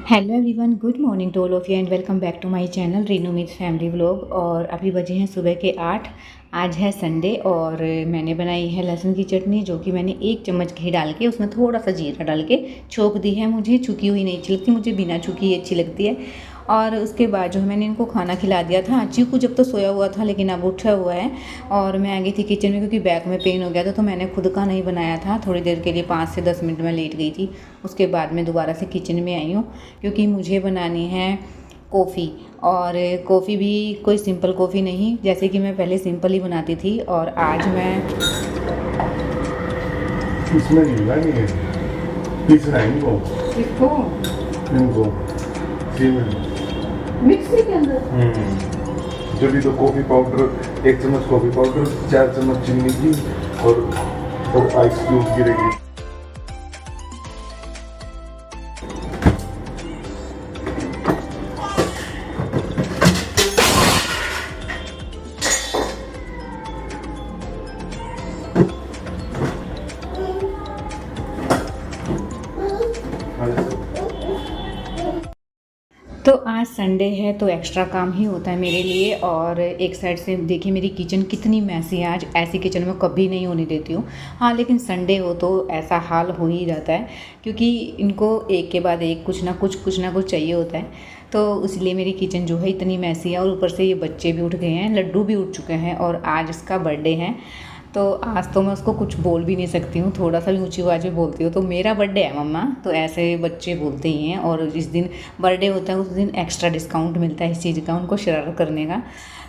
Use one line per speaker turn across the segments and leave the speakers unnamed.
Hello everyone, good morning to all of you and welcome back to my channel Rinu Meet family vlog. और अभी बजे हैं सुबह के 8। आज है संडे और मैंने बनाई है लहसुन की चटनी, जो कि मैंने 1 चम्मच घी डाल के उसमें थोड़ा सा जीरा डाल के छोंक दी है। मुझे छुकी हुई नहीं अच्छी लगती, मुझे बिना छुकी ही अच्छी लगती है। और उसके बाद जो है मैंने इनको खाना खिला दिया था। चीकू जब तो सोया हुआ था लेकिन अब उठा हुआ है और मैं आ गई थी किचन में क्योंकि बैक में पेन हो गया था, तो मैंने खुद का नहीं बनाया था। थोड़ी देर के लिए 5 से 10 मिनट में लेट गई थी। उसके बाद मैं दोबारा से किचन में आई हूँ क्योंकि मुझे बनानी है कॉफ़ी। और कॉफ़ी भी कोई सिंपल कॉफ़ी नहीं, जैसे कि मैं पहले सिंपल ही बनाती थी। और आज मैं
इसमें नीला नहीं है, पीसना है इनको
मिक्सी के अंदर
जब भी तो कॉफ़ी पाउडर 1 चम्मच कॉफ़ी पाउडर 4 चम्मच चीनी की और आइस क्यूब गिरेगी।
तो आज संडे है तो एक्स्ट्रा काम ही होता है मेरे लिए। और एक साइड से देखिए मेरी किचन कितनी मैसी है। आज ऐसी किचन में कभी नहीं होने देती हूँ। हाँ, लेकिन संडे हो तो ऐसा हाल हो ही जाता है क्योंकि इनको एक के बाद एक कुछ ना कुछ चाहिए होता है। तो इसलिए मेरी किचन जो है इतनी मैसी है। और ऊपर से ये बच्चे भी उठ गए हैं, लड्डू भी उठ चुके हैं और आज इसका बर्थडे है। तो आज तो मैं उसको कुछ बोल भी नहीं सकती हूँ, थोड़ा सा भी ऊंची आवाज़ में बोलती हूँ तो मेरा बर्थडे है मम्मा, तो ऐसे बच्चे बोलते ही हैं। और जिस दिन बर्थडे होता है उस दिन एक्स्ट्रा डिस्काउंट मिलता है इस चीज़ का, उनको शरारत करने का।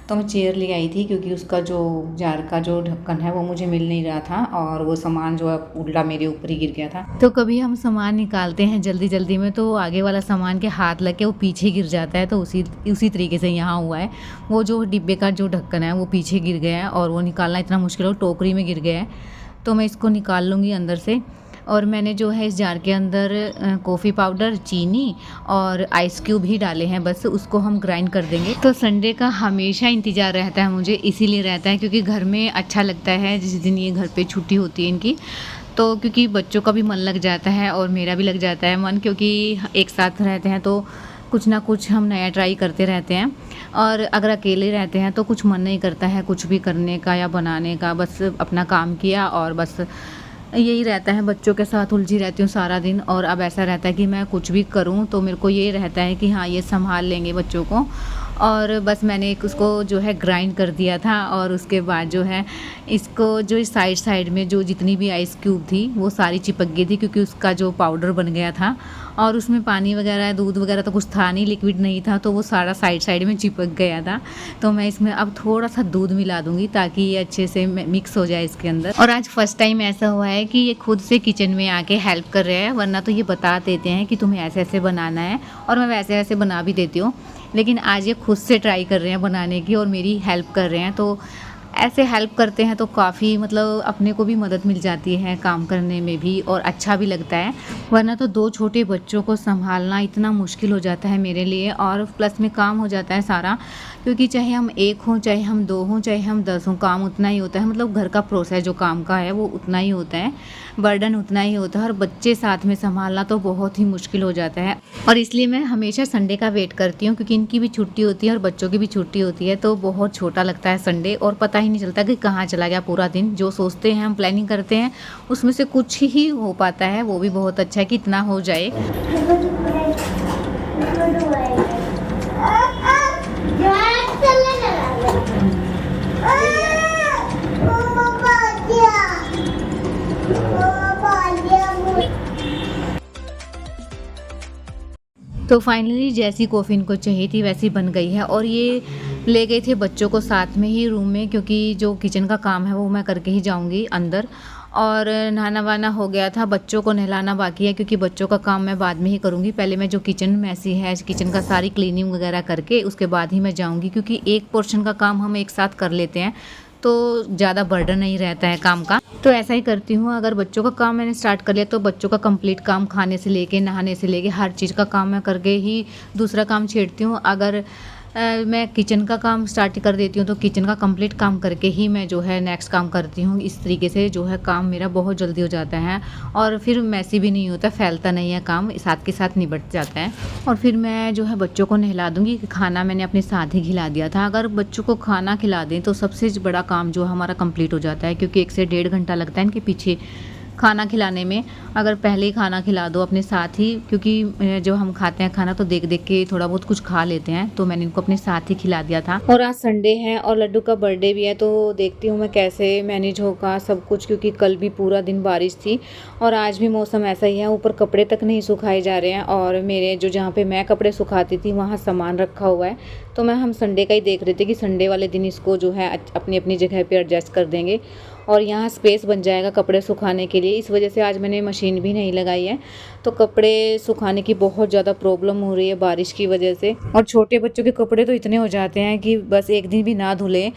तो मैं चेयर ले आई थी क्योंकि उसका जो जार का जो ढक्कन है वो मुझे मिल नहीं रहा था और वो सामान जो है उल्टा मेरे ऊपर ही गिर गया था। तो कभी हम सामान निकालते हैं जल्दी जल्दी में तो आगे वाला सामान के हाथ लग के वो पीछे गिर जाता है। तो उसी तरीके से यहाँ हुआ है। वो जो डिब्बे का जो ढक्कन है वो पीछे गिर गया है और वो निकालना इतना मुश्किल हो, टोकरी में गिर गया है। तो मैं इसको निकाल लूँगी अंदर से। और मैंने जो है इस जार के अंदर कॉफ़ी पाउडर, चीनी और आइस क्यूब ही डाले हैं, बस उसको हम ग्राइंड कर देंगे। तो संडे का हमेशा इंतज़ार रहता है मुझे, इसीलिए रहता है क्योंकि घर में अच्छा लगता है जिस दिन ये घर पे छुट्टी होती है इनकी। तो क्योंकि बच्चों का भी मन लग जाता है और मेरा भी लग जाता है मन, क्योंकि एक साथ रहते हैं तो कुछ ना कुछ हम नया ट्राई करते रहते हैं। और अगर अकेले रहते हैं तो कुछ मन नहीं करता है कुछ भी करने का या बनाने का, बस अपना काम किया और बस यही रहता है। बच्चों के साथ उलझी रहती हूँ सारा दिन। और अब ऐसा रहता है कि मैं कुछ भी करूँ तो मेरे को ये रहता है कि हाँ ये संभाल लेंगे बच्चों को। और बस मैंने एक उसको जो है ग्राइंड कर दिया था। और उसके बाद जो है इसको जो साइड में जो जितनी भी आइस क्यूब थी वो सारी चिपक गई थी क्योंकि उसका जो पाउडर बन गया था और उसमें पानी वगैरह दूध वगैरह तो कुछ था नहीं, लिक्विड नहीं था, तो वो सारा साइड में चिपक गया था। तो मैं इसमें अब थोड़ा सा दूध मिला दूंगी ताकि ये अच्छे से मिक्स हो जाए इसके अंदर। और आज फर्स्ट टाइम ऐसा हुआ है कि ये खुद से किचन में आके हेल्प कर रहे हैं, वरना तो ये बता देते हैं कि तुम्हें ऐसे ऐसे बनाना है और मैं वैसे वैसे बना भी देती हूँ। लेकिन आज ये खुद से ट्राई कर रहे हैं बनाने की और मेरी हेल्प कर रहे हैं। तो ऐसे हेल्प करते हैं तो काफ़ी मतलब अपने को भी मदद मिल जाती है काम करने में भी और अच्छा भी लगता है। वरना तो 2 छोटे बच्चों को संभालना इतना मुश्किल हो जाता है मेरे लिए और प्लस में काम हो जाता है सारा, क्योंकि चाहे हम 1 हों, चाहे हम 2 हों, चाहे हम 10 हों, काम उतना ही होता है। मतलब घर का प्रोसेस जो काम का है वो उतना ही होता है, बर्डन उतना ही होता है और बच्चे साथ में संभालना तो बहुत ही मुश्किल हो जाता है। और इसलिए मैं हमेशा संडे का वेट करती हूँ क्योंकि इनकी भी छुट्टी होती है और बच्चों की भी छुट्टी होती है। तो बहुत छोटा लगता है संडे और पता ही नहीं चलता कि कहाँ चला गया पूरा दिन। जो सोचते हैं हम प्लानिंग करते हैं उसमें से कुछ ही हो पाता है, वो भी बहुत अच्छा है कि इतना हो जाए। तो फाइनली जैसी कॉफ़ी इनको चाहिए थी वैसी बन गई है। और ये ले गए थे बच्चों को साथ में ही रूम में, क्योंकि जो किचन का काम है वो मैं करके ही जाऊंगी अंदर। और नहाना वाना हो गया था, बच्चों को नहलाना बाकी है क्योंकि बच्चों का काम मैं बाद में ही करूँगी। पहले मैं जो किचन मैसी है किचन का सारी क्लीनिंग वगैरह करके उसके बाद ही मैं जाऊँगी, क्योंकि एक पोर्शन का काम हम एक साथ कर लेते हैं तो ज़्यादा बर्डन नहीं रहता है काम का। तो ऐसा ही करती हूँ, अगर बच्चों का काम मैंने स्टार्ट कर लिया तो बच्चों का कंप्लीट काम खाने से लेके नहाने से लेके हर चीज़ का काम मैं करके ही दूसरा काम छेड़ती हूँ। अगर मैं किचन का काम स्टार्ट कर देती हूँ, तो किचन का कंप्लीट काम करके ही मैं जो है नेक्स्ट काम करती हूँ। इस तरीके से जो है काम मेरा बहुत जल्दी हो जाता है और फिर मैसी भी नहीं होता, फैलता नहीं है काम, साथ के साथ निबट जाता है। और फिर मैं जो है बच्चों को नहला दूँगी। खाना मैंने अपने साथ ही खिला दिया था। अगर बच्चों को खाना खिला दें तो सबसे बड़ा काम जो हमारा कंप्लीट हो जाता है, क्योंकि 1 से 1.5 घंटा लगता है इनके पीछे खाना खिलाने में। अगर पहले ही खाना खिला दो अपने साथ ही, क्योंकि जो हम खाते हैं खाना तो देख देख के थोड़ा बहुत कुछ खा लेते हैं, तो मैंने इनको अपने साथ ही खिला दिया था। और आज संडे है और लड्डू का बर्थडे भी है, तो देखती हूँ मैं कैसे मैनेज होगा सब कुछ, क्योंकि कल भी पूरा दिन बारिश थी और आज भी मौसम ऐसा ही है। ऊपर कपड़े तक नहीं सुखाए जा रहे हैं और मेरे जो जहाँ पे मैं कपड़े सुखाती थी वहाँ सामान रखा हुआ है, तो हम संडे का ही देख रहे थे कि संडे वाले दिन इसको जो है अपनी अपनी जगह पे एडजस्ट कर देंगे और यहाँ स्पेस बन जाएगा कपड़े सुखाने के लिए। इस वजह से आज मैंने मशीन भी नहीं लगाई है, तो कपड़े सुखाने की बहुत ज़्यादा प्रॉब्लम हो रही है बारिश की वजह से। और छोटे बच्चों के कपड़े तो इतने हो जाते हैं कि बस एक दिन भी ना धुलें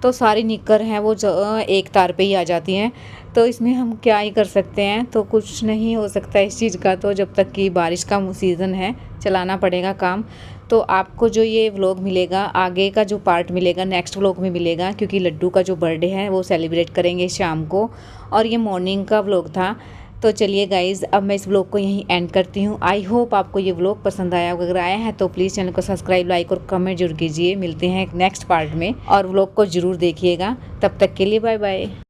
तो सारी निक्कर हैं वो एक तार पे ही आ जाती हैं। तो इसमें हम क्या ही कर सकते हैं, तो कुछ नहीं हो सकता इस चीज़ का, तो जब तक कि बारिश का सीज़न है चलाना पड़ेगा काम। तो आपको जो ये व्लॉग मिलेगा, आगे का जो पार्ट मिलेगा नेक्स्ट व्लॉग में मिलेगा, क्योंकि लड्डू का जो बर्थडे है वो सेलिब्रेट करेंगे शाम को और ये मॉर्निंग का व्लॉग था। तो चलिए गाइज़, अब मैं इस व्लॉग को यहीं एंड करती हूँ। आई होप आपको ये व्लॉग पसंद आया। अगर आया है तो प्लीज़ चैनल को सब्सक्राइब, लाइक और कमेंट जरूर कीजिए। मिलते हैं नेक्स्ट पार्ट में और व्लॉग को ज़रूर देखिएगा। तब तक के लिए बाय बाय।